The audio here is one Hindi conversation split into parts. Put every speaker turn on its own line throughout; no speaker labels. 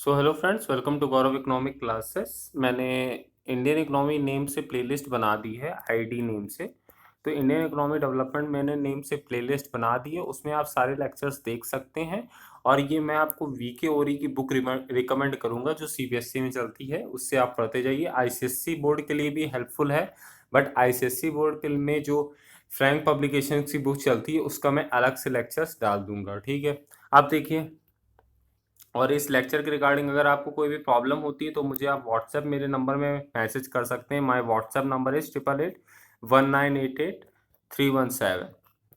So hello friends, welcome to Gaurav economic classes. मैंने इंडियन इकोनॉमी नेम से प्लेलिस्ट बना दी है, आईडी नेम से। तो इंडियन इकोनॉमी डेवलपमेंट मैंने नेम से प्लेलिस्ट बना दी है, उसमें आप सारे लेक्चर्स देख सकते हैं। और ये मैं आपको वीके ओरी की बुक रिकमेंड करूंगा जो सीबीएसई में चलती है, उससे आप पढ़ते जाइए। आईसीएसई बोर्ड के लिए भी हेल्पफुल है, बट आईसीएसई बोर्ड के में जो फ्रैंक पब्लिकेशन की बुक चलती है उसका मैं अलग से लेक्चर्स डाल दूंगा, ठीक है। आप देखिए, और इस लेक्चर के रिगार्डिंग अगर आपको कोई भी प्रॉब्लम होती है तो मुझे आप व्हाट्सएप मेरे नंबर में मैसेज कर सकते हैं। My WhatsApp number is 8881988317।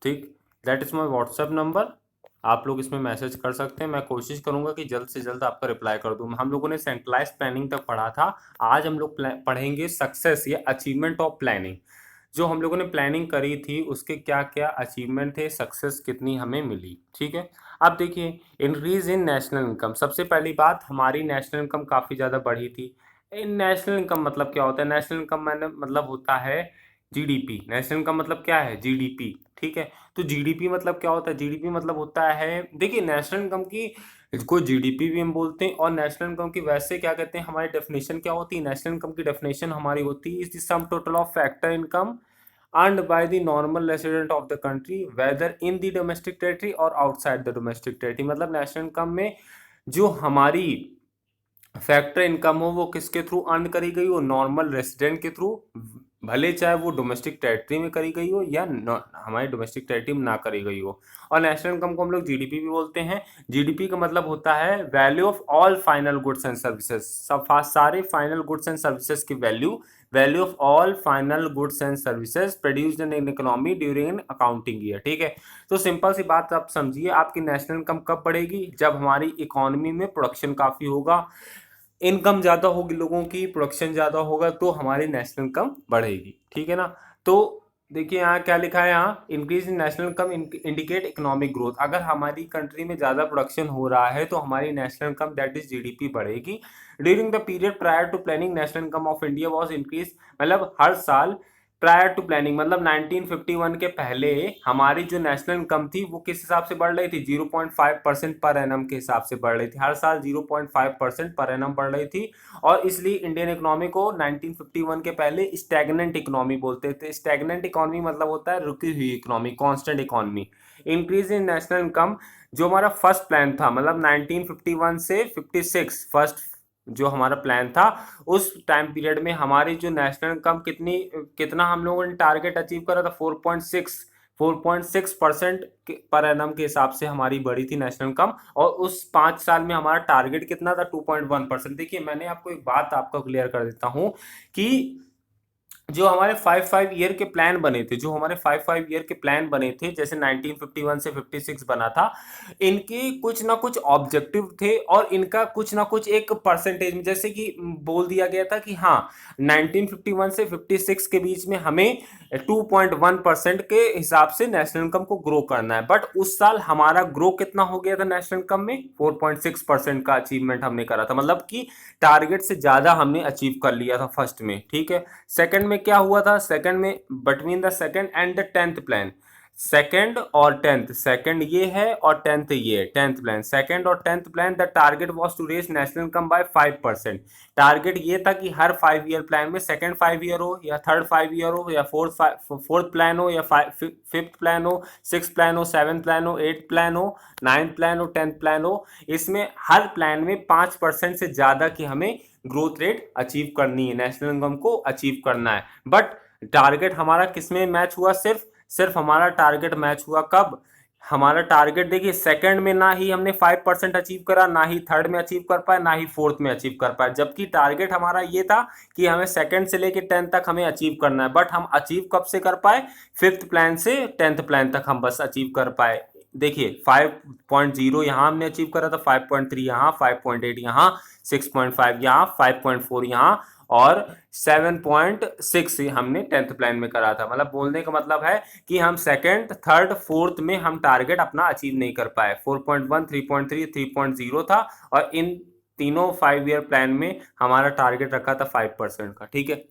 ठीक, that is my WhatsApp number. आप लोग इसमें मैसेज कर सकते हैं, मैं कोशिश करूंगा कि जल्द से जल्द आपका रिप्लाई कर दूं। हम लोगों ने सेंट्रलाइज प्लानिंग तक पढ़ा था, आज हम लोग पढ़ेंगे सक्सेस या अचीवमेंट ऑफ प्लानिंग। जो हम लोगों ने प्लानिंग करी थी उसके क्या क्या अचीवमेंट थे, सक्सेस कितनी हमें मिली, ठीक है। अब देखिए, इंक्रीज इन नेशनल इनकम। सबसे पहली बात, हमारी नेशनल इनकम काफ़ी ज़्यादा बढ़ी थी। इन नेशनल इनकम मतलब क्या होता है? नेशनल इनकम मैंने मतलब होता है जीडीपी। नेशनल इनकम मतलब क्या है? जीडीपी, ठीक है। तो जीडीपी मतलब क्या होता है? जीडीपी मतलब होता है, देखिए नेशनल इनकम की को जीडीपी भी हम बोलते हैं, और नेशनल इनकम की वैसे क्या कहते हैं, हमारी डेफिनेशन क्या होती है? नेशनल इनकम की डेफिनेशन हमारी होती है is the sum total of factor income earned by the normal resident of the country whether in the domestic territory or outside the domestic territory। मतलब नेशनल इनकम में जो हमारी फैक्टर इनकम हो वो किसके थ्रू अर्न करी गई हो? नॉर्मल रेसिडेंट के थ्रू, भले चाहे वो डोमेस्टिक टेरिटरी में करी गई हो या हमारी डोमेस्टिक टेरिटरी में ना करी गई हो। और नेशनल इनकम को हम लोग जीडीपी भी बोलते हैं। जीडीपी का मतलब होता है value of all final goods and services. सब सारे फाइनल गुड्स एंड सर्विसेज की value, value of all final goods and services produced in economy during an accounting year, ठीक है। तो सिंपल सी बात आप समझिए, आपकी नेशनल इनकम कब बढ़ेगी? जब हमारी इकोनॉमी में प्रोडक्शन काफ़ी होगा, इनकम ज़्यादा होगी, लोगों की प्रोडक्शन ज़्यादा होगा, तो हमारी नेशनल इनकम बढ़ेगी, ठीक है ना। तो देखिए यहाँ क्या लिखा है, यहाँ increase in national income indicate economic growth. अगर हमारी कंट्री में ज़्यादा प्रोडक्शन हो रहा है तो हमारी national income that is GDP बढ़ेगी। During the period prior to planning national income of India was increase, मतलब हर साल प्रायर टू प्लानिंग मतलब 1951 के पहले हमारी जो नेशनल इनकम थी वो किस हिसाब से बढ़ रही थी? 0.5% पर एनम के हिसाब से बढ़ रही थी। हर साल 0.5% पर एनम बढ़ रही थी। और इसलिए इंडियन इकोनॉमी को 1951 के पहले स्टैग्नेंट इकोनॉमी बोलते थे। स्टैग्नेंट इकोनॉमी मतलब होता है रुकी हुई economy, constant economy. Increase in national income जो हमारा फर्स्ट प्लान था, मतलब 1951 से 56 फर्स्ट जो हमारा प्लान था, उस टाइम पीरियड में हमारी जो नेशनल इनकम कितना हम लोगों ने टारगेट अचीव करा था? 4.6% पर एनम के हिसाब से हमारी बढ़ी थी नेशनल इनकम। और उस 5 साल में हमारा टारगेट कितना था? 2.1%। देखिए मैंने आपको एक बात आपको क्लियर कर देता हूं कि जो हमारे 5 ईयर के प्लान बने थे, जो हमारे 5 ईयर के प्लान बने थे, जैसे 1951 से 56 बना था, इनके कुछ ना कुछ ऑब्जेक्टिव थे और इनका कुछ ना कुछ एक परसेंटेज में, जैसे कि बोल दिया गया था कि हाँ 1951 से 56 के बीच में हमें 2.1% के हिसाब से नेशनल इनकम को ग्रो करना है। बट उस साल हमारा ग्रो कितना हो गया था नेशनल इनकम में? 4.6% का अचीवमेंट हमने करा था, मतलब कि टारगेट से ज्यादा हमने अचीव कर लिया था फर्स्ट में, ठीक है। सेकंड में क्या हुआ था? सेकंड में between the second and the 10th plan, second और 10th, सेकंड ये है और 10th ये है, 10th प्लान, सेकंड और 10th plan, the target was to raise national income by 5%। Target ये था कि हर 5 ईयर प्लान में सेकंड 5 ईयर हो या थर्ड 5 ईयर हो या फोर्थ प्लान हो या फिफ्थ प्लान हो, सिक्स प्लान हो, सेवेंथ प्लान हो, एट प्लान हो, नाइन्थ प्लान हो, 10th प्लान हो, इसमें हर प्लान में 5% से ज्यादा की हमें ग्रोथ रेट अचीव करनी है, नेशनल इनकम को अचीव करना है। बट टारगेट हमारा किसमें मैच हुआ? सिर्फ सिर्फ हमारा टारगेट मैच हुआ कब? हमारा टारगेट देखिए, सेकंड में ना ही हमने 5% अचीव करा, ना ही थर्ड में अचीव कर पाए, ना ही फोर्थ में अचीव कर पाए, जबकि टारगेट हमारा ये था कि हमें सेकंड से लेके 10th तक हमें अचीव करना है। बट हम अचीव कब से कर पाए? फिफ्थ प्लान से 10th प्लान तक हम बस अचीव कर पाए। देखिए 5.0 यहाँ हमने अचीव करा था, 5.3 यहाँ, 5.8 यहाँ, 6.5 यहाँ, 5.4 यहाँ, और 7.6 हमने 10th प्लान में करा था। मतलब बोलने का मतलब है कि हम सेकंड, थर्ड, फोर्थ में हम टारगेट अपना अचीव नहीं कर पाए। 4.1, 3.3, 3.0 था, और इन तीनों 5 ईयर प्लान में हमारा टारगेट रखा था 5% का, ठीक है।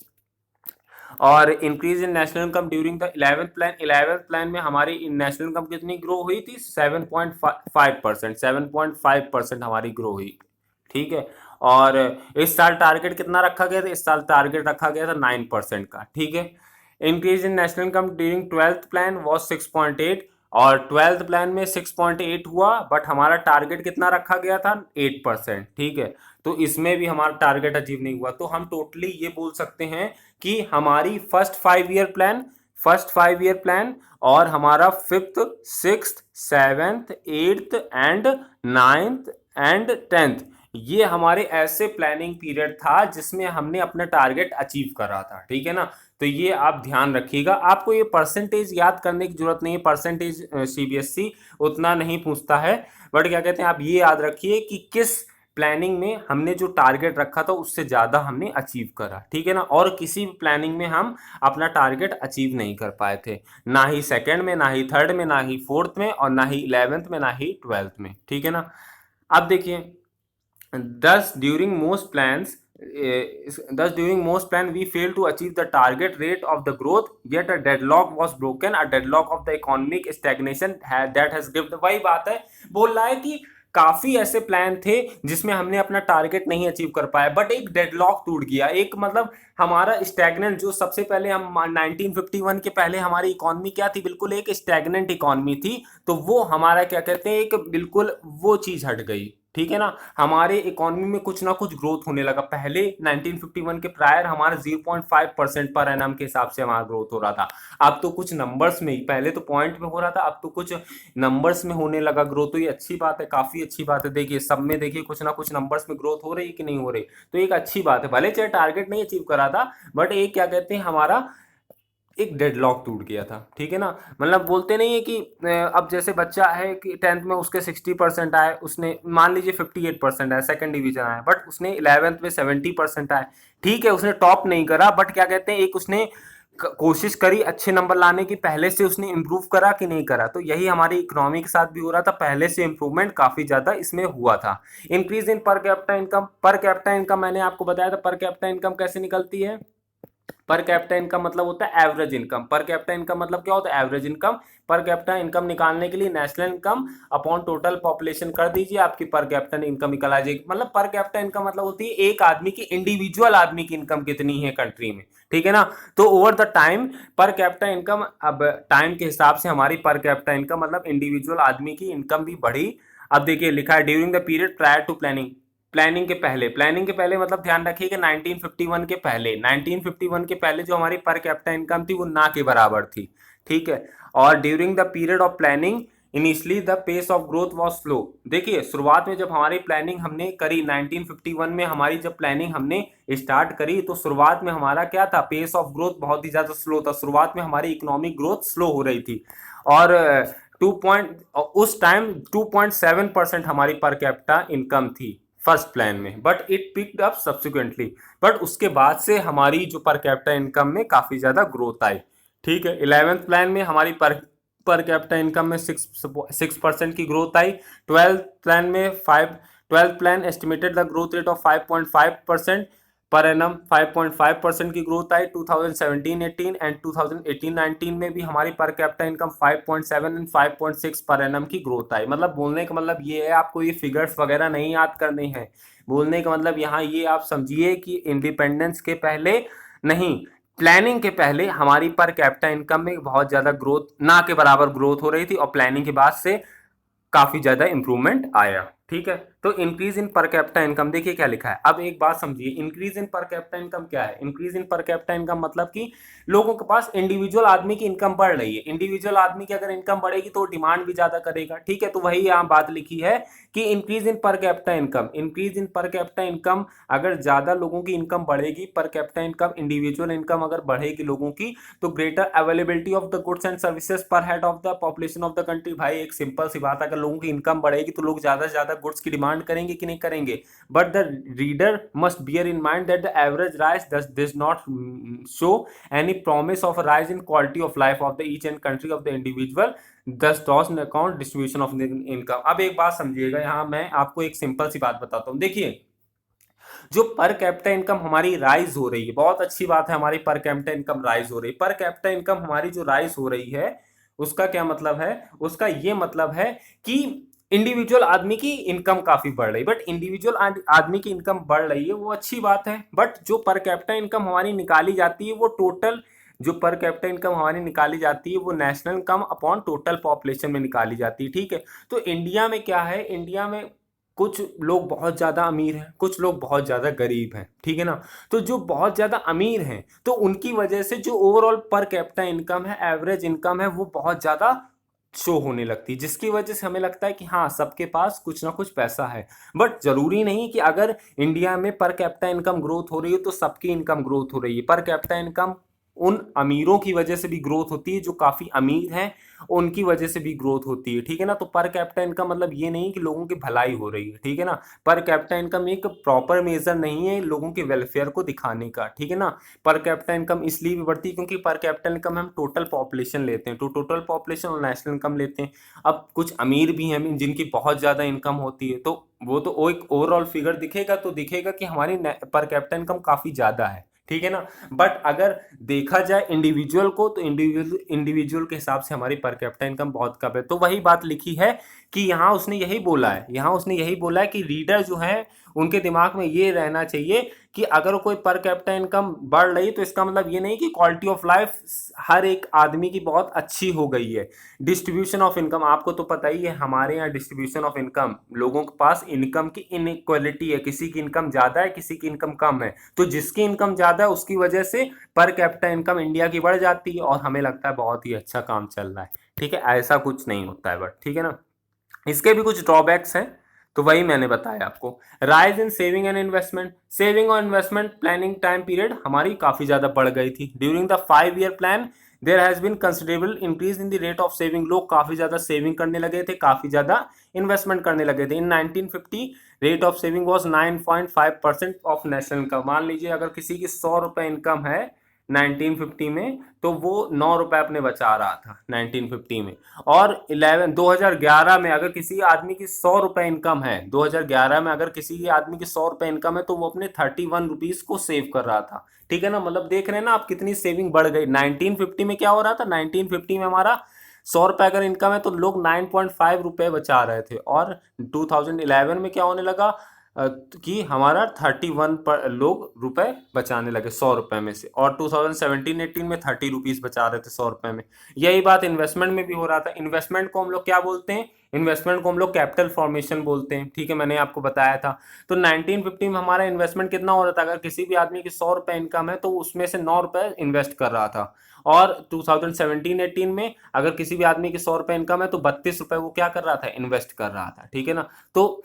और increase in national income during the 11th plan में हमारी नेशनल इनकम कितनी ग्रो हुई थी? 7.5%, 7.5% हमारी ग्रो हुई, ठीक है। और इस साल टारगेट कितना रखा गया था, इस साल टारगेट रखा गया था 9% का, ठीक है। Increase in national income during 12th plan was 6.8, और 12th प्लान में 6.8 हुआ, बट हमारा टारगेट कितना रखा गया था, 8%, ठीक है। तो इसमें भी हमारा टारगेट अचीव नहीं हुआ। तो हम टोटली ये बोल सकते हैं कि हमारी फर्स्ट 5 ईयर प्लान और हमारा fifth, sixth, seventh, eighth and ninth and 10th, ये हमारे ऐसे प्लानिंग पीरियड था जिसमें हमने अपना टारगेट अचीव करा था, ठीक है ना। तो ये आप ध्यान रखिएगा। आपको ये परसेंटेज याद करने की जरूरत नहीं है, परसेंटेज सीबीएसई उतना नहीं पूछता है, बट क्या कहते हैं, आप ये याद रखिए कि किस प्लानिंग में हमने जो टारगेट रखा था उससे ज्यादा हमने अचीव करा, ठीक है ना। और किसी भी प्लानिंग में हम अपना टारगेट अचीव नहीं कर पाए थे, ना ही सेकंड में, ना ही थर्ड में, ना ही फोर्थ में, और ना ही 11th में, ना ही 12th में, ठीक है ना। अब देखिए, thus during most plans thus during most plan we failed to achieve the target rate of the growth, yet a deadlock was broken, a deadlock of the economic stagnation that has given। वही बात है, बोल रहा है कि काफी ऐसे प्लान थे जिसमें हमने अपना टारगेट नहीं अचीव कर पाया, बट एक डेडलॉक टूट गया, एक मतलब हमारा स्टैग्नेंट, जो सबसे पहले हम 1951 के पहले हमारी इकोनॉमी क्या थी, बिल्कुल एक स्टैग्नेंट इकोनॉमी थी, तो वो हमारा क्या कहते हैं, एक बिल्कुल वो चीज हट गई, ठीक है ना। हमारे इकोनॉमी में कुछ ना कुछ ग्रोथ होने लगा। पहले 1951 के प्रायर हमारा 0.5% पर एनम के हिसाब से हमारा ग्रोथ हो रहा था। अब तो कुछ नंबर्स में ही, पहले तो पॉइंट में हो रहा था, अब तो कुछ नंबर्स में होने लगा ग्रोथ। तो ये अच्छी बात है, काफी अच्छी बात है। देखिए सब में देखिए कुछ ना कुछ नंबर्स में ग्रोथ हो रही है कि नहीं हो रही, तो एक अच्छी बात है। भले चाहे टारगेट नहीं अचीव करा था, बट एक क्या कहते हैं, हमारा एक डेडलॉक टूट गया था, ठीक है ना। मतलब बोलते नहीं है कि अब जैसे बच्चा है कि 10th में उसके 60% आए, उसने मान लीजिए 58% आए, सेकंड डिवीजन आया, बट उसने 11th में 70% आए, ठीक है, उसने टॉप नहीं करा, बट क्या कहते हैं, एक उसने कोशिश करी अच्छे नंबर लाने की, पहले से उसने इंप्रूव करा कि नहीं करा। तो यही हमारी इकोनॉमी के साथ भी हो रहा था, पहले से इंप्रूवमेंट काफी ज्यादा इसमें हुआ था। Increase in per capita income, per capita income मैंने आपको बताया था, पर कैपिटा इनकम कैसे निकलती है। पर कैपिटा इनकम मतलब होता है average income. Per capita income मतलब क्या होता है, average income. Per capita income निकालने के लिए national income upon total population कर दीजिए, आपकी पर कैपिटा इनकम निकल आ जाएगी। मतलब पर कैपिटा इनकम मतलब होती है एक आदमी की, इंडिविजुअल आदमी की इनकम कितनी है कंट्री में, ठीक है ना। तो over the time per capita income, अब टाइम के हिसाब से हमारी पर कैपिटा इनकम मतलब इंडिविजुअल आदमी की इनकम भी बढ़ी। अब देखिए लिखा है during the period prior to planning, planning के पहले, प्लानिंग के पहले मतलब ध्यान रखिएगा 1951 के पहले, 1951 के पहले जो हमारी पर कैपिटा इनकम थी वो ना के बराबर थी, ठीक है। और during the period of planning initially the pace of growth was slow. देखिए शुरुआत में जब हमारी प्लानिंग हमने करी 1951 में, हमारी जब प्लानिंग हमने स्टार्ट करी तो शुरुआत में हमारा क्या था, पेस ऑफ ग्रोथ बहुत ही ज्यादा स्लो था। शुरुआत में हमारी इकोनॉमिक ग्रोथ स्लो हो रही थी, और 2 पॉइंट उस टाइम 2.7% हमारी पर कैपिटा इनकम थी फर्स्ट प्लान में, but it picked up subsequently. But उसके बाद से हमारी जो पर कैपिटा इनकम में काफी ज्यादा ग्रोथ आई, ठीक है। 11th प्लान में हमारी पर कैपिटा इनकम में 6% की growth I. 12th plan estimated the growth rate of 5.5% per annum, 5.5% की ग्रोथ आई। 2017-18 एंड 2018-19 में भी हमारी per capita income 5.7 and 5.6 per annum की ग्रोथ आई। मतलब बोलने का मतलब ये है, आपको ये फिगर्स वगैरह नहीं याद करने हैं। बोलने का मतलब यहाँ ये आप समझिए कि इंडिपेंडेंस के पहले नहीं, प्लानिंग के पहले हमारी पर कैपिटा इनकम में बहुत ज्यादा ग्रोथ, ना के बराबर ग्रोथ हो रही थी, और प्लानिंग के बाद से काफी ज्यादा इंप्रूवमेंट आया, ठीक है। तो increase in per capita income, देखिए क्या लिखा है। अब एक बात समझिए, increase in per capita income क्या है। Increase in per capita income मतलब कि लोगों के पास, इंडिविजुअल आदमी की इनकम बढ़ रही है। इंडिविजुअल आदमी की अगर इनकम बढ़ेगी तो डिमांड भी ज्यादा करेगा, ठीक है। तो वही यहाँ बात लिखी है कि increase in per capita income, increase in per capita income, अगर ज्यादा लोगों की इनकम बढ़ेगी, per capita income, individual income अगर बढ़ेगी लोगों की, तो greater availability of the goods and services per head of the population of the country. भाई एक सिंपल सी बात, अगर लोगों की इनकम बढ़ेगी तो लोग ज्यादा से ज्यादा गुड्स की डिमांड करेंगे कि नहीं करेंगे। But the reader must bear in mind that the average rise does not show any promise of rise in quality of life of the each and country of the individual, this does account distribution of income. अब एक बात समझिएगा, यहाँ मैं आपको एक सिंपल सी बात बताता हूँ। देखिए जो पर कैपिटा इनकम हमारी राइज हो रही है, बहुत अच्छी बात है, हमारी पर कैपिटा इनकम राइज हो रही है। पर कैपिटा इनकम हमारी जो राइज हो रही है उसका क्या मतलब है, उसका ये मतलब है कि इंडिविजुअल आदमी की इनकम काफी बढ़ रही, बट इंडिविजुअल आदमी की इनकम बढ़ रही है वो अच्छी बात है, बट जो पर कैपिटा इनकम हमारी निकाली जाती है वो टोटल, जो पर कैपिटा इनकम हमारी निकाली जाती है वो national income upon total population में निकाली जाती है, ठीक है। तो इंडिया में क्या है, इंडिया में कुछ लोग बहुत ज़्यादा अमीर हैं, कुछ लोग बहुत ज़्यादा गरीब हैं, ठीक है ना। तो जो बहुत ज़्यादा अमीर हैं तो उनकी वजह से जो ओवरऑल पर कैपिटा इनकम है, एवरेज इनकम है, वो बहुत ज़्यादा शो होने लगती है, जिसकी वजह से हमें लगता है कि हाँ सबके पास कुछ ना कुछ पैसा है। बट जरूरी नहीं कि अगर इंडिया में पर कैपिटा इनकम ग्रोथ हो रही है तो सबकी इनकम ग्रोथ हो रही है। पर कैपिटा इनकम उन अमीरों की वजह से भी ग्रोथ होती है जो काफी अमीर हैं, उनकी वजह से भी ग्रोथ होती है, ठीक है ना। तो पर कैपिटा इनकम मतलब ये नहीं कि लोगों की भलाई हो रही है, ठीक है ना। पर कैपिटा इनकम एक प्रॉपर मेजर नहीं है लोगों के वेलफेयर को दिखाने का, ठीक है ना। पर कैपिटा इनकम इसलिए भी बढ़ती है क्योंकि पर कैपिटा इनकम हम टोटल पॉपुलेशन लेते हैं, तो टोटल पॉपुलेशन और नेशनल इनकम लेते हैं। अब कुछ अमीर भी हैं जिनकी बहुत ज़्यादा इनकम होती है, तो वो एक ओवरऑल फिगर दिखेगा तो दिखेगा कि हमारी पर कैपिटा इनकम काफ़ी ज़्यादा है, ठीक है ना। बट अगर देखा जाए इंडिविजुअल को तो इंडिविजुअल के हिसाब से हमारी पर कैपिटा इनकम बहुत कम है। तो वही बात लिखी है कि यहाँ उसने यही बोला है, यहाँ उसने यही बोला है कि रीडर जो है उनके दिमाग में ये रहना चाहिए कि अगर कोई पर कैपिटा इनकम बढ़ रही तो इसका मतलब ये नहीं कि क्वालिटी ऑफ लाइफ हर एक आदमी की बहुत अच्छी हो गई है। डिस्ट्रीब्यूशन ऑफ इनकम, आपको तो पता ही है हमारे यहाँ डिस्ट्रीब्यूशन ऑफ इनकम, लोगों के पास इनकम की इनइक्वालिटी है, किसी की इनकम ज़्यादा है किसी की इनकम कम है, तो जिसकी इनकम ज़्यादा है उसकी वजह से पर कैपिटा इनकम इंडिया की बढ़ जाती है और हमें लगता है बहुत ही अच्छा काम चल रहा है, ठीक है। ऐसा कुछ नहीं होता है, बट ठीक है ना। इसके भी कुछ ड्रॉबैक्स हैं, तो वही मैंने बताया आपको। Rise in saving and investment, saving और इन्वेस्टमेंट प्लानिंग टाइम पीरियड हमारी काफ़ी ज़्यादा बढ़ गई थी। During the 5 year plan there has been considerable increase in the rate of saving, लोग काफ़ी ज़्यादा सेविंग करने लगे थे, काफ़ी ज़्यादा इन्वेस्टमेंट करने लगे थे। इन 1950 rate of saving was 9.5% of national income. मान लीजिए अगर किसी की 100 रुपये इनकम है 1950 में, तो वो 9 रुपये अपने बचा रहा था 1950 में। और 2011 में अगर किसी आदमी की 100 रुपये इनकम है, 2011 में अगर किसी आदमी की 100 रुपये इनकम है तो वो अपने 31 रुपीज को सेव कर रहा था, ठीक है ना। मतलब देख रहे हैं ना आप कितनी सेविंग बढ़ गई। 1950 में क्या हो रहा था, 1950 में हमारा 100 रुपये अगर इनकम है तो लोग 9.5 रुपये बचा रहे थे, और 2011 में क्या होने लगा कि हमारा 31 पर लोग रुपए बचाने लगे 100 रुपये में से, और 2017-18 में 30 रुपीज बचा रहे थे 100 रुपये में। यही बात इन्वेस्टमेंट में भी हो रहा था। इन्वेस्टमेंट को हम लोग क्या बोलते हैं, इन्वेस्टमेंट को हम लोग कैपिटल फॉर्मेशन बोलते हैं, ठीक है, मैंने आपको बताया था। तो 1950 में हमारा इन्वेस्टमेंट कितना हो रहा था, अगर किसी भी आदमी की 100 रुपये इनकम है तो उसमें से 9 रुपये इन्वेस्ट कर रहा था। और 2017-18 में अगर किसी भी आदमी की 100 रुपये इनकम है तो 32 रुपये वो क्या कर रहा था, इन्वेस्ट कर रहा था, ठीक है ना। तो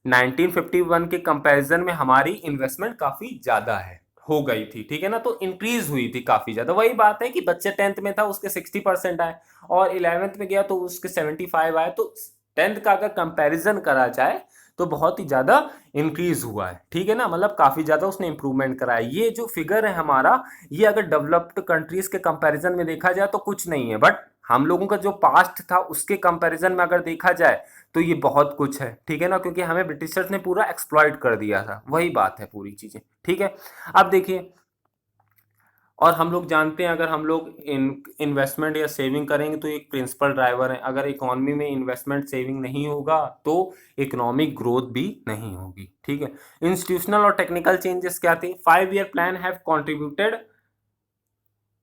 1951 के कंपैरिजन में हमारी इन्वेस्टमेंट काफी ज्यादा है, हो गई थी, ठीक है ना। तो इंक्रीज हुई थी काफी ज्यादा। वही बात है कि बच्चे 10th में था उसके 60% आए, और 11th में गया तो उसके 75 आए। तो 10th का अगर कंपैरिजन करा जाए तो बहुत ही ज्यादा इंक्रीज हुआ है, ठीक है ना। मतलब काफी ज्यादा उसने इंप्रूवमेंट करा है। ये जो फिगर है हमारा, ये अगर डेवलप्ड कंट्रीज के कंपैरिजन में देखा जाए तो कुछ नहीं है, बट हम लोगों का जो पास्ट था उसके कंपैरिजन में अगर देखा जाए तो ये बहुत कुछ है, ठीक है ना, क्योंकि हमें ब्रिटिशर्स ने पूरा एक्सप्लॉइट कर दिया था। वही बात है पूरी चीजें, ठीक है। अब देखिए, और हम लोग जानते हैं अगर हम लोग इन्वेस्टमेंट या सेविंग करेंगे तो एक प्रिंसिपल ड्राइवर है। अगर इकोनॉमी में इन्वेस्टमेंट सेविंग नहीं होगा तो इकोनॉमिक ग्रोथ भी नहीं होगी, ठीक है। इंस्टीट्यूशनल और टेक्निकल चेंजेस क्या थे, 5 year plan have contributed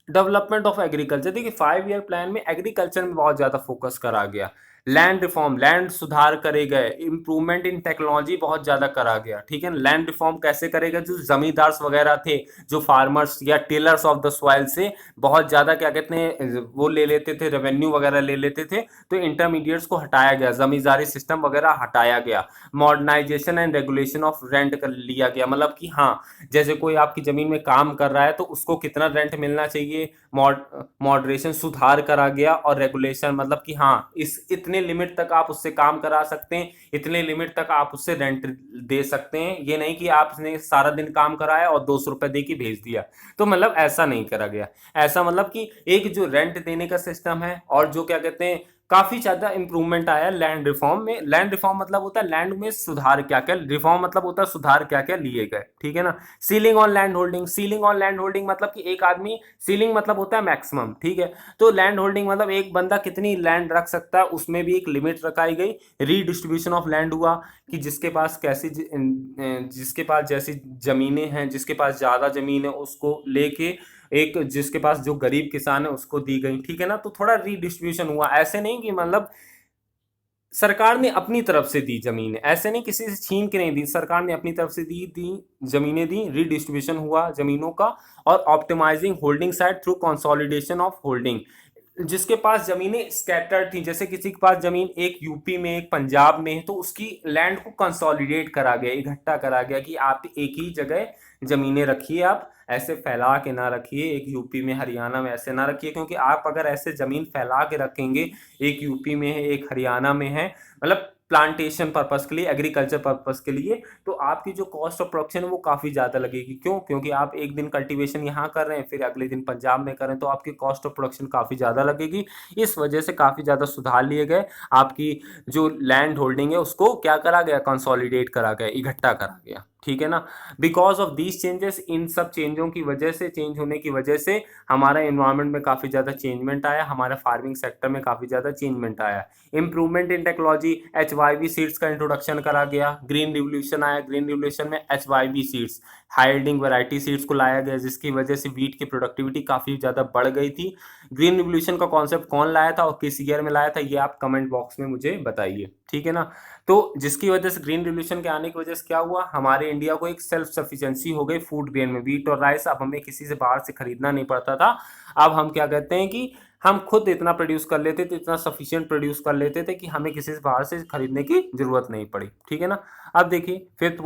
development of agriculture. देखिए 5 ईयर प्लान में एग्रीकल्चर में बहुत ज्यादा फोकस करा गया। लैंड रिफॉर्म, लैंड सुधार करे गए। इंप्रूवमेंट इन टेक्नोलॉजी बहुत ज्यादा करा गया, ठीक है। लैंड रिफॉर्म कैसे करेगा, जो जमींदार्स वगैरह थे, जो फार्मर्स या टिलर्स ऑफ द सॉइल से बहुत ज्यादा क्या कहते हैं वो ले लेते थे, रेवेन्यू वगैरह ले लेते थे, तो इंटरमीडिएट्स को हटाया गया, जमींदारी सिस्टम वगैरह हटाया गया। Modernisation and regulation of rent कर लिया गया, मतलब कि हाँ जैसे कोई आपकी जमीन में काम कर रहा है तो उसको कितना रेंट मिलना चाहिए, मॉडरेशन सुधार करा गया। और रेगुलेशन मतलब कि हाँ इस इतने लिमिट तक आप उससे काम करा सकते हैं, इतने लिमिट तक आप उससे रेंट दे सकते हैं। ये नहीं कि आपने सारा दिन काम कराया और 200 रुपये दे के भेज दिया, तो मतलब ऐसा नहीं करा गया। ऐसा मतलब कि एक जो रेंट देने का सिस्टम है और जो क्या कहते हैं काफी ज्यादा इंप्रूवमेंट आया लैंड रिफॉर्म में। लैंड रिफॉर्म मतलब होता है लैंड में सुधार क्या क्या, रिफॉर्म मतलब होता है सुधार क्या क्या लिए गए, ठीक है ना। Ceiling on land holding, ceiling on land holding मतलब कि एक आदमी, सीलिंग मतलब होता है मैक्सिमम, ठीक है। तो लैंड होल्डिंग मतलब एक बंदा कितनी लैंड रख सकता है, उसमें भी एक लिमिट रखाई गई। रीडिस्ट्रीब्यूशन ऑफ लैंड हुआ कि जिसके पास जिसके पास जैसी जमीनें हैं, जिसके पास ज्यादा जमीन है उसको लेके एक, जिसके पास जो गरीब किसान है उसको दी गई, ठीक है ना। तो थोड़ा रीडिस्ट्रीब्यूशन हुआ, ऐसे नहीं कि मतलब सरकार ने अपनी तरफ से दी जमीनें, ऐसे नहीं किसी से छीन के नहीं दी, सरकार ने अपनी तरफ से दी दी जमीनें दी, रीडिस्ट्रीब्यूशन हुआ जमीनों का। और optimising holding site through consolidation of holding, जिसके पास जमीनें स्कैटर्ड थी, जैसे किसी के पास जमीन एक यूपी में एक पंजाब में है, तो उसकी लैंड को कंसोलिडेट करा गया, इकट्ठा करा गया कि आप एक ही जगह जमीनें रखिए, आप ऐसे फैला के ना रखिए, एक यूपी में हरियाणा में ऐसे ना रखिए, क्योंकि आप अगर ऐसे जमीन फैला के रखेंगे, एक यूपी में है एक हरियाणा में है, मतलब प्लांटेशन पर्पस के लिए, एग्रीकल्चर पर्पस के लिए, तो आपकी जो कॉस्ट ऑफ प्रोडक्शन है वो काफी ज्यादा लगेगी। क्यों? क्योंकि आप एक दिन कल्टीवेशन यहाँ कर रहे हैं, फिर अगले दिन पंजाब में कर रहे हैं, तो आपकी कॉस्ट ऑफ प्रोडक्शन काफी ज्यादा लगेगी। इस वजह से काफी ज्यादा सुधार लिए गए, आपकी जो लैंड होल्डिंग है उसको क्या करा गया, कंसोलिडेट करा गया, इकट्ठा करा गया, ठीक है ना। बिकॉज ऑफ दीज चेंजेस, इन सब चेंजों की वजह से, चेंज होने की वजह से हमारा एनवायरनमेंट में काफी ज्यादा चेंजमेंट आया, हमारा फार्मिंग सेक्टर में काफी ज्यादा चेंजमेंट आया। Improvement in technology, HYV seeds का इंट्रोडक्शन करा गया, ग्रीन रिवोल्यूशन आया, ग्रीन रिवोल्यूशन में HYV seeds, high yielding variety seeds को लाया गया, जिसकी वजह से वीट की प्रोडक्टिविटी काफी ज्यादा बढ़ गई थी। ग्रीन रिवोल्यूशन का कॉन्सेप्ट कौन लाया था और किस ईयर में लाया था, ये आप कमेंट बॉक्स में मुझे बताइए, ठीक है ना। तो जिसकी वजह से ग्रीन रिवोल्यूशन के आने की वजह से क्या हुआ, हमारे इंडिया को एक सेल्फ सफिशिएंसी हो गई फूड ग्रेन में, वीट और राइस, अब हमें किसी से बाहर से खरीदना नहीं पड़ता था। अब हम क्या कहते हैं कि हम खुद इतना प्रोड्यूस कर लेते थे, इतना सफिशिएंट प्रोड्यूस कर लेते थे कि हमें किसी से बाहर से खरीदने की जरूरत नहीं पड़ी, ठीक है ना। अब देखिए फिफ्थ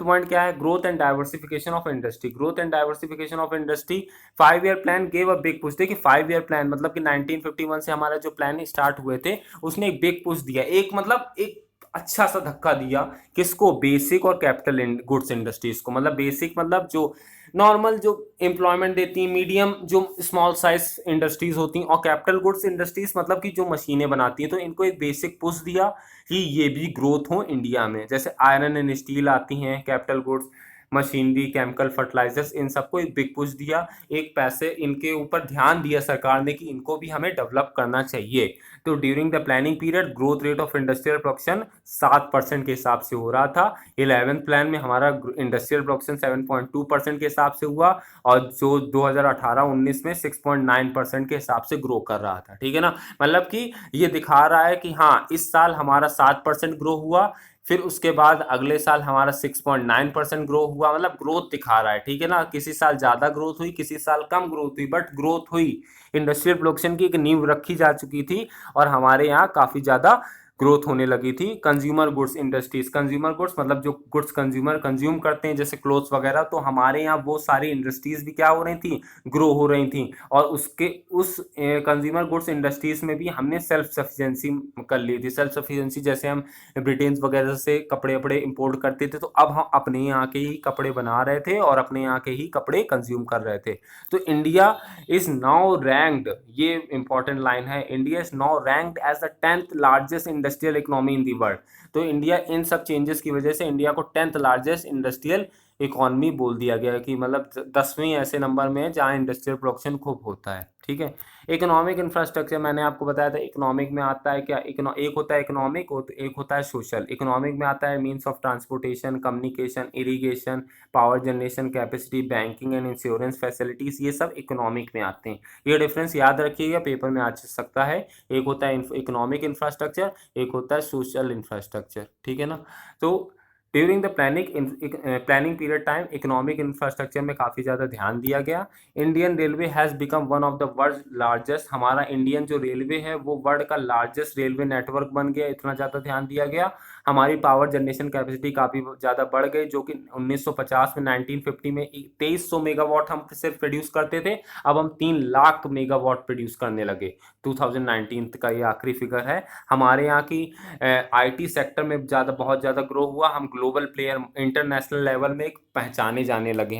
पॉइंट क्या है, growth and diversification of industry. Growth and diversification of industry, 5 year plan gave a big push. देखिए 5 ईयर प्लान मतलब कि 1951 से हमारा जो प्लान स्टार्ट हुए थे, उसने एक बिग पुश दिया, एक मतलब एक अच्छा सा धक्का दिया, किसको, बेसिक और कैपिटल गुड्स इंडस्ट्रीज को। मतलब बेसिक मतलब जो नॉर्मल जो एम्प्लॉयमेंट देती, मीडियम जो स्मॉल साइज इंडस्ट्रीज होती हैं, और कैपिटल गुड्स इंडस्ट्रीज मतलब कि जो मशीनें बनाती हैं, तो इनको एक बेसिक पुश दिया कि ये भी ग्रोथ हो इंडिया में। जैसे आयरन एंड स्टील आती हैं, capital goods, machinery, chemical, fertilisers, इन सबको एक बिग पुश दिया, एक पैसे इनके ऊपर ध्यान दिया सरकार ने कि इनको भी हमें डेवलप करना चाहिए। तो during the planning period growth rate of industrial production 7% के हिसाब से हो रहा था। 11th प्लान में हमारा इंडस्ट्रियल प्रोडक्शन 7.2% के हिसाब से हुआ, और जो 2018-19 में 6.9% के हिसाब से ग्रो कर रहा था, ठीक है ना। मतलब कि ये दिखा रहा है कि हाँ इस साल हमारा 7% ग्रो हुआ, फिर उसके बाद अगले साल हमारा 6.9% ग्रो हुआ, मतलब ग्रोथ दिखा रहा है, ठीक है ना। किसी साल ज्यादा ग्रोथ हुई, किसी साल कम ग्रोथ हुई, बट ग्रोथ हुई। इंडस्ट्रियल प्रोडक्शन की एक नींव रखी जा चुकी थी, और हमारे यहाँ काफी ज्यादा ग्रोथ होने लगी थी। Consumer goods industries, consumer goods मतलब जो गुड्स कंज्यूमर कंज्यूम करते हैं, जैसे क्लोथ्स वगैरह, तो हमारे यहाँ वो सारी इंडस्ट्रीज भी क्या हो रही थी, ग्रो हो रही थी। और उसके उस कंज्यूमर गुड्स इंडस्ट्रीज में भी हमने सेल्फ सफिशिएंसी कर ली थी। सेल्फ सफिशिएंसी जैसे हम ब्रिटेन वगैरह से कपड़े वपड़े इंपोर्ट करते थे, तो अब हम अपने यहाँ के ही कपड़े बना रहे थे और अपने यहाँ के ही कपड़े कंज्यूम कर रहे थे। तो इंडिया इज नाउ रैंक्ड, ये इंपॉर्टेंट लाइन है, India is now ranked as the 10th largest industrial economy in the world. तो इंडिया इन सब चेंजेस की वजह से इंडिया को 10th लार्जेस्ट इंडस्ट्रियल इकोनॉमी बोल दिया गया है, कि मतलब 10वें ऐसे नंबर में है जहाँ इंडस्ट्रियल प्रोडक्शन खूब होता है, ठीक है। इकोनॉमिक इंफ्रास्ट्रक्चर मैंने आपको बताया था, इकोनॉमिक में आता है क्या, एक होता है इकोनॉमिक, एक होता है सोशल। इकोनॉमिक में आता है means of transportation, communication, irrigation, power generation capacity, banking and insurance facilities, ये सब इकोनॉमिक में आते हैं। ये डिफरेंस याद रखिएगा, पेपर में आ सकता है। एक होता है इकोनॉमिक इंफ्रास्ट्रक्चर, एक होता है सोशल इंफ्रास्ट्रक्चर, ठीक है ना। तो during the planning period time economic infrastructure में काफ़ी ज़्यादा ध्यान दिया गया। Indian railway has become one of the world largest, हमारा इंडियन जो रेलवे है वो वर्ल्ड का लार्जेस्ट रेलवे नेटवर्क बन गया, इतना ज़्यादा ध्यान दिया गया। हमारी पावर जनरेशन कैपेसिटी काफ़ी ज़्यादा बढ़ गई, जो कि 1950 में 1950 में 2300 मेगावाट हम सिर्फ प्रोड्यूस करते थे, अब हम 3 लाख मेगावाट प्रोड्यूस करने लगे। 2019 का ये आखिरी फिगर है। हमारे यहाँ की आईटी सेक्टर में बहुत ज़्यादा ग्रो हुआ, हम ग्लोबल प्लेयर इंटरनेशनल लेवल में एक पहचाने जाने लगे।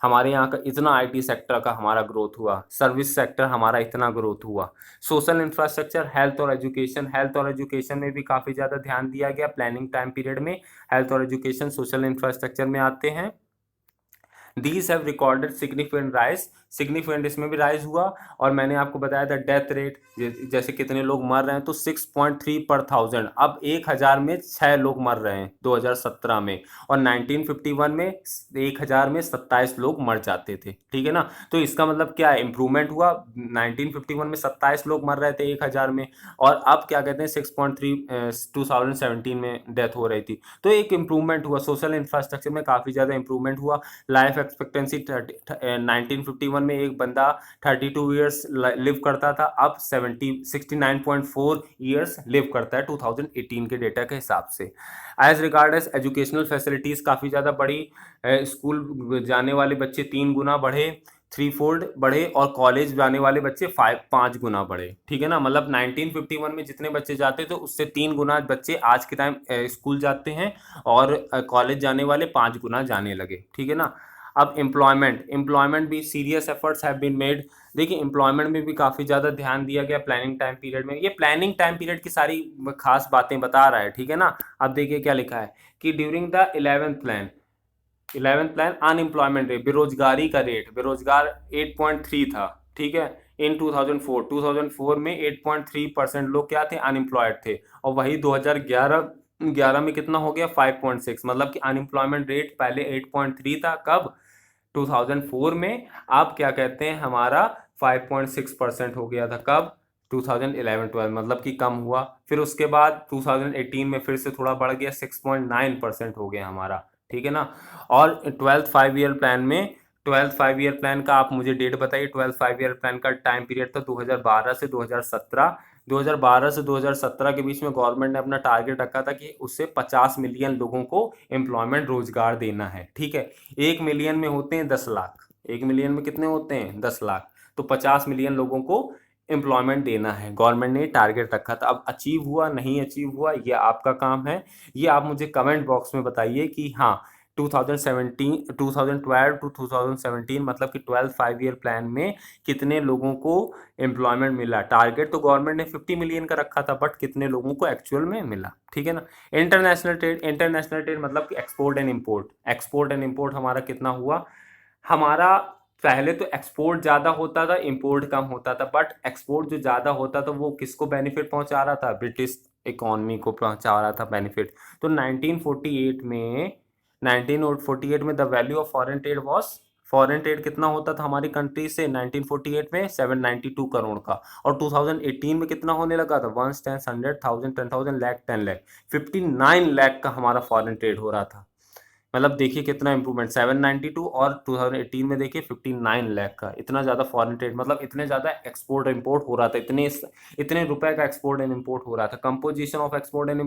हमारे यहाँ का इतना आईटी सेक्टर का हमारा ग्रोथ हुआ, सर्विस सेक्टर हमारा इतना ग्रोथ हुआ। सोशल इंफ्रास्ट्रक्चर, हेल्थ और एजुकेशन में भी काफ़ी ज़्यादा ध्यान दिया गया प्लानिंग टाइम पीरियड में। हेल्थ और एजुकेशन सोशल इंफ्रास्ट्रक्चर में आते हैं। These have recorded significant rise, significant इसमें भी राइज हुआ। और मैंने आपको बताया था डेथ रेट, जैसे कितने लोग मर रहे हैं, तो 6.3 पर 1000, अब 1000 में 6 लोग मर रहे हैं 2017 में, और 1951 में 1000 में 27 लोग मर जाते थे। ठीक है ना, तो इसका मतलब क्या है, इंप्रूवमेंट हुआ। 1951 में 27 लोग मर रहे थे 1000 में, और अब क्या कहते हैं 6.3 2017 में डेथ हो रही थी, तो एक इंप्रूवमेंट हुआ। सोशल इंफ्रास्ट्रक्चर में काफ़ी ज़्यादा इंप्रूवमेंट हुआ। लाइफ एक्सपेक्टेंसी 1951 में एक बंदा 32 ईयर्स लिव करता था, अब 69.4 ईयर्स लिव करता है 2018 के डेटा के हिसाब से। As regard as educational facilities काफ़ी ज़्यादा बढ़ी, स्कूल जाने वाले बच्चे 3 गुना बढ़े, 3 फोल्ड बढ़े, और कॉलेज जाने वाले बच्चे 5 गुना बढ़े। ठीक है ना, मतलब 1951 में जितने बच्चे जाते थे उससे 3 गुना बच्चे आज के टाइम स्कूल जाते हैं, और कॉलेज जाने वाले 5 गुना जाने लगे। ठीक है ना। अब एम्प्लॉयमेंट भी serious efforts have been made. देखिए एम्प्लॉयमेंट में भी काफ़ी ज़्यादा ध्यान दिया गया प्लानिंग टाइम पीरियड में। ये प्लानिंग टाइम पीरियड की सारी खास बातें बता रहा है। ठीक है ना। अब देखिए क्या लिखा है कि during the 11th plan unemployment rate, बेरोजगारी का रेट, बेरोजगार 8.3 था। ठीक है, इन 2004 में 8.3% लोग क्या थे, अनएम्प्लॉयड थे, और वही 2011 में कितना हो गया 5.6, मतलब कि अनएम्प्लॉयमेंट रेट पहले 8.3 था, कब 2004 में, आप क्या कहते हैं हमारा 5.6% हो गया था, कब 2011-12, मतलब कि कम हुआ। फिर उसके बाद 2018 में फिर से थोड़ा बढ़ गया, 6.9% हो गया हमारा। ठीक है ना। और 12th 5 ईयर प्लान का आप मुझे डेट बताइए। 12th 5 ईयर प्लान का टाइम पीरियड था 2012 से 2017। 2012 से 2017 के बीच में गवर्नमेंट ने अपना टारगेट रखा था कि उससे 50 मिलियन लोगों को एम्प्लॉयमेंट, रोजगार देना है। ठीक है, 1 मिलियन में होते हैं 10 लाख, 1 मिलियन में कितने होते हैं 10 लाख, तो 50 मिलियन लोगों को एम्प्लॉयमेंट देना है। गवर्नमेंट ने टारगेट रखा था, अब अचीव हुआ नहीं अचीव हुआ ये आपका काम है। ये आप मुझे कमेंट बॉक्स में बताइए कि हाँ 2012 टू 2017, मतलब कि 12th 5 ईयर प्लान में कितने लोगों को एम्प्लॉयमेंट मिला। टारगेट तो गवर्नमेंट ने 50 मिलियन का रखा था, बट कितने लोगों को एक्चुअल में मिला। ठीक है ना। इंटरनेशनल ट्रेड मतलब कि एक्सपोर्ट एंड इम्पोर्ट हमारा कितना हुआ। हमारा पहले तो एक्सपोर्ट ज़्यादा होता था, इंपोर्ट कम होता था, बट एक्सपोर्ट जो ज़्यादा होता था वो किसको बेनिफिट पहुंचा रहा था, ब्रिटिश इकोनॉमी को पहुंचा रहा था बेनिफिट। तो 1948 में the value of foreign trade कितना होता था हमारी कंट्री से 1948 में 792 करोड़ का, और 2018 में कितना होने लगा था 1 10 100 1000 10,000 लाख 10 लाख 59 लाख का हमारा फॉरेन ट्रेड हो रहा था। मतलब देखिए कितना इंप्रूवमेंट, 792 और 2018 में देखिए 59 लाख का, इतना ज़्यादा फॉरेन ट्रेड, मतलब इतने ज़्यादा एक्सपोर्ट इंपोर्ट हो रहा था, इतने रुपए का एक्सपोर्ट एंड इंपोर्ट हो रहा था। Composition of export and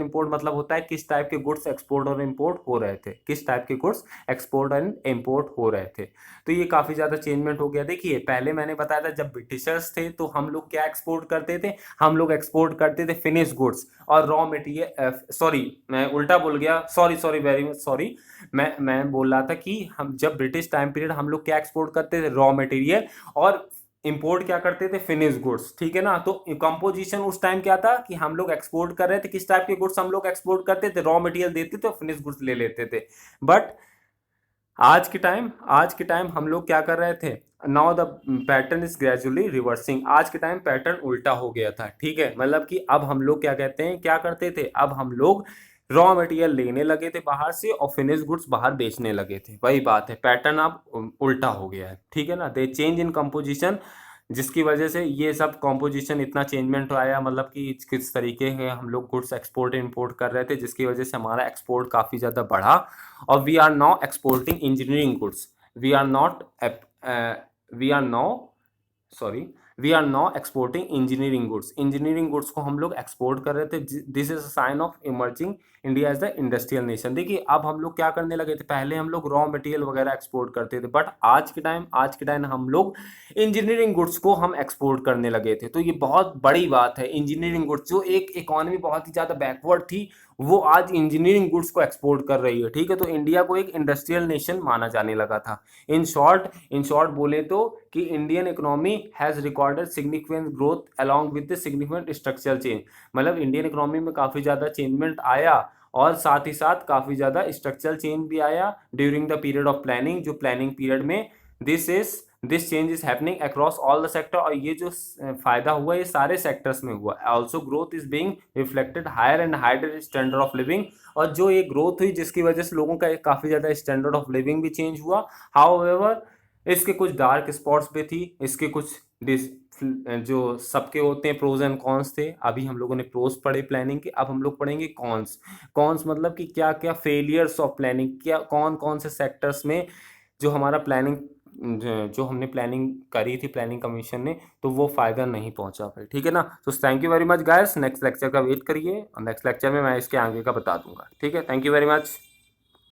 import मतलब होता है किस टाइप के गुड्स एक्सपोर्ट और इंपोर्ट हो रहे थे, किस टाइप के गुड्स एक्सपोर्ट एंड इंपोर्ट हो रहे थे। तो ये काफ़ी ज़्यादा चेंजमेंट हो गया। देखिए पहले मैंने बताया था जब ब्रिटिशर्स थे तो हम लोग क्या एक्सपोर्ट करते थे, हम लोग एक्सपोर्ट करते थे फिनिश गुड्स और रॉ मटेरियल, सॉरी मैं उल्टा बोल गया, सॉरी वेरी मच सॉरी। मैं बोल रहा था कि हम जब ब्रिटिश टाइम पीरियड हम लोग क्या एक्सपोर्ट करते थे, रॉ मटेरियल, और इंपोर्ट क्या करते थे, फिनिश गुड्स। ठीक है ना। तो कंपोजिशन उस टाइम क्या था कि हम लोग एक्सपोर्ट कर रहे थे, किस टाइप के गुड्स हम लोग एक्सपोर्ट करते थे, रॉ मटेरियल देते थे और फिनिश गुड्स ले लेते थे। बट आज के टाइम हम लोग क्या कर रहे थे, now the pattern is gradually reversing. आज के टाइम पैटर्न उल्टा हो गया था। ठीक है, मतलब कि अब हम लोग क्या कहते हैं, क्या करते थे, अब हम लोग रॉ मटेरियल लेने लगे थे बाहर से और फिनिश गुड्स बाहर बेचने लगे थे। वही बात है, पैटर्न अब उल्टा हो गया है। ठीक है ना। दे चेंज इन कंपोजिशन, जिसकी वजह से ये सब कॉम्पोजिशन इतना चेंजमेंट आया, मतलब कि किस तरीके से हम लोग गुड्स एक्सपोर्ट इंपोर्ट कर रहे थे, जिसकी वजह से हमारा एक्सपोर्ट काफ़ी ज़्यादा बढ़ा। और we are now exporting engineering goods, we are not we are now sorry we are now exporting engineering goods, engineering goods को हम लोग एक्सपोर्ट कर रहे थे। This is a sign of emerging India as the industrial nation. देखिए अब हम लोग क्या करने लगे थे, पहले हम लोग रॉ मटेरियल वगैरह एक्सपोर्ट करते थे, बट आज के टाइम हम लोग इंजीनियरिंग गुड्स को हम एक्सपोर्ट करने लगे थे। तो ये बहुत बड़ी बात है, इंजीनियरिंग गुड्स जो एक इकोनॉमी बहुत ही ज़्यादा बैकवर्ड थी वो आज इंजीनियरिंग गुड्स को एक्सपोर्ट कर रही है, ठीक है। तो इंडिया को एक इंडस्ट्रियल नेशन माना जाने लगा था। इन शॉर्ट बोले तो कि Indian economy has recorded significant growth along with the significant structural change, मतलब इंडियन इकोनॉमी में काफ़ी ज़्यादा चेंजमेंट आया और साथ ही साथ काफ़ी ज़्यादा स्ट्रक्चरल चेंज भी आया during the period of planning, जो प्लानिंग पीरियड में this change is happening across all the sector, और ये जो फायदा हुआ ये सारे सेक्टर्स में हुआ। Also growth is being reflected higher and higher standard of living, और जो ये ग्रोथ हुई जिसकी वजह से लोगों का काफ़ी ज़्यादा स्टैंडर्ड ऑफ लिविंग भी चेंज हुआ। हाउएवर इसके कुछ डार्क स्पॉट्स भी थी, इसके कुछ जो सबके होते हैं प्रोज एंड कॉन्स थे। अभी हम लोगों ने प्रोज पढ़े प्लानिंग के, अब हम लोग पढ़ेंगे कॉन्स। कॉन्स मतलब कि क्या क्या फेलियर्स ऑफ प्लानिंग, क्या कौन कौन से सेक्टर्स में जो हमारा प्लानिंग जो हमने प्लानिंग करी थी प्लानिंग कमीशन ने, तो वो फायदा नहीं पहुंचा भाई, ठीक है ना। तो thank you very much guys, next lecture का वेट करिए और नेक्स्ट लेक्चर में मैं इसके आगे का बता दूंगा, ठीक है। Thank you very much.